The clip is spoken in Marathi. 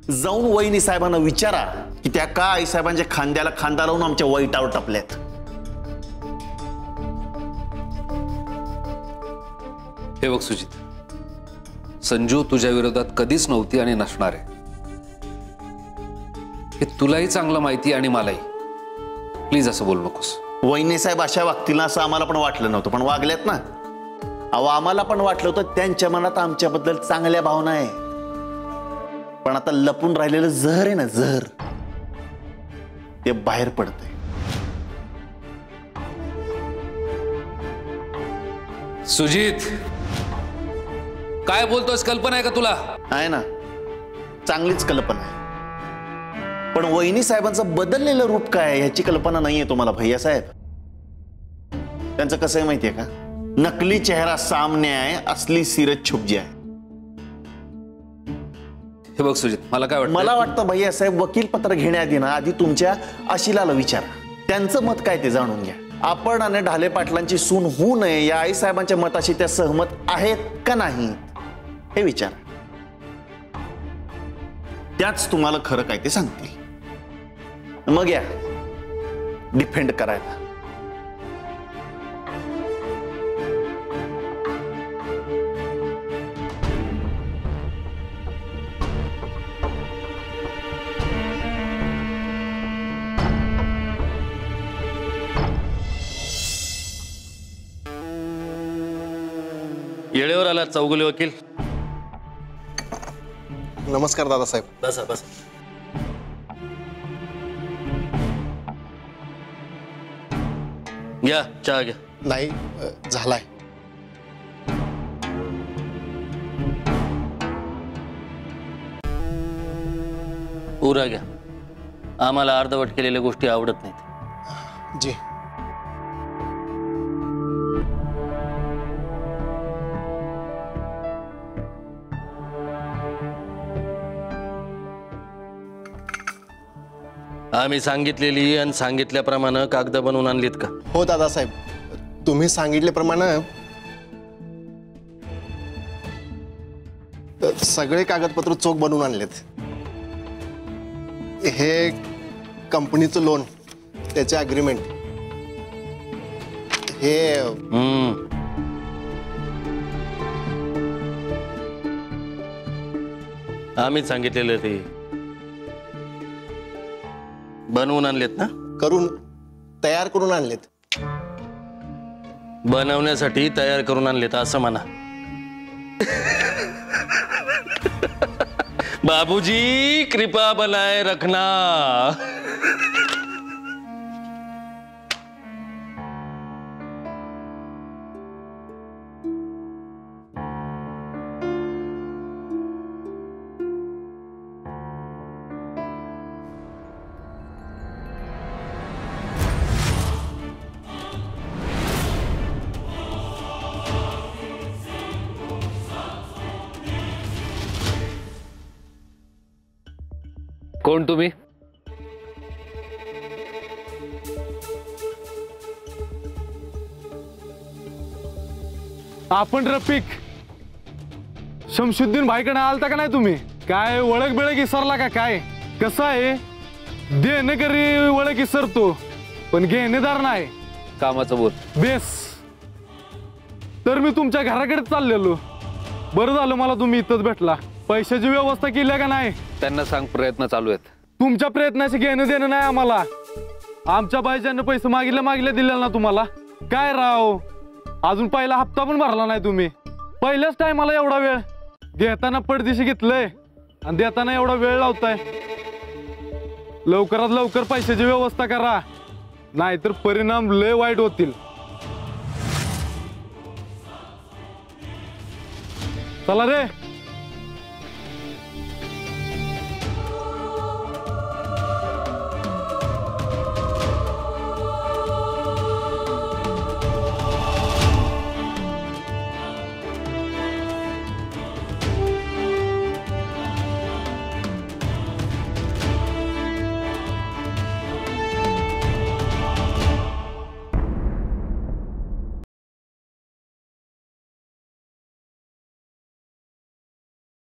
जाऊन वहिनी साहेबांना विचारा की त्या का आई साहेबांच्या खांद्याला खांदा लावून आमच्या वैतावर टपल्यात. हे बघ सुजित, संजू तुझ्या विरोधात कधीच नव्हती आणि नसणार आहे हे तुलाही चांगलं माहिती आणि मलाही. प्लीज असं बोलू नकोस. वहिनी साहेब अशा वागतील असं आम्हाला पण वाटलं नव्हतं, पण वागल्यात ना. अहो आम्हाला पण वाटलं होतं त्यांच्या मनात आमच्याबद्दल चांगल्या भावना आहे, पण आता लपून राहिलेलं जहर आहे ना, जहर ते बाहेर पडतंय. सुजित, काय बोलतोस? कल्पना आहे का तुला? आहे ना, चांगलीच कल्पना आहे, पण वहिनी साहेबांचं बदललेलं रूप काय आहे ह्याची कल्पना नाहीये तुम्हाला भैया साहेब. त्यांचं कसं आहे माहितीये का, नकली चेहरा सामने आहे, असली सीरत छुप जाए. हे बघ सुजित, मला वाटतं भैया साहेब वकील पत्र घेण्याआधी ना आधी तुमच्या आशिलाला विचारा, त्यांचं मत काय ते जाणून घ्या. आपण आणि ढाले पाटलांची सून होऊ नये या आई साहेबांच्या मताशी त्या सहमत आहेत का नाही हे विचारा. त्याच तुम्हाला खरं काय ते सांगतील. मग या डिफेंड करायला. येळेवर आला चौगुले वकील. नमस्कार दादासाहेब. बसा बसा. घ्या चहा घ्या. नाही झालाय. पुरा घ्या. आम्हाला अर्धवट केलेल्या गोष्टी आवडत नाहीत. जी. आम्ही सांगितलेली आणि सांगितल्याप्रमाणे कागद बनवून आणलीत का? हो दादासाहेब, तुम्ही सांगितल्याप्रमाणे सगळे कागदपत्र चोख बनवून आणलेत. हे कंपनीचं लोन, त्याचे अग्रीमेंट, हे आम्ही सांगितलेलं ते बनवून आणलेत ना? करून तयार करून आणलेत. बनवण्यासाठी तयार करून आणलेत असं म्हणा. बाबूजी कृपा बनाए रखना. कोण तुम्ही? आपण रफिक. शमशुद्दीन भाईकडे आलता का नाही तुम्ही? काय ओळख बिळख विसरला का काय? कसं आहे, देणेकरी ओळख विसरतो पण घेणेदार नाही. कामाचं बोल. बेस. तर मी तुमच्या घराकडे चाललेलो. बरं झालं मला तुम्ही इथंच भेटला. पैशाची व्यवस्था केली का नाही? त्यांना सांग प्रयत्न चालू आहेत. तुमच्या प्रयत्नाशी घेणं देणं नाही आम्हाला. आमच्या बाईजांना पैसे मागितले दिले ना तुम्हाला. काय राव, अजून पहिला हप्ता पण भरला नाही तुम्ही. पहिल्याच टायमाला एवढा वेळ. घेताना पडदिशी घेतलंय आणि देताना एवढा वेळ लावताय. लवकरात लवकर पैशाची व्यवस्था करा, नाहीतर परिणाम लय वाईट होतील. चला रे.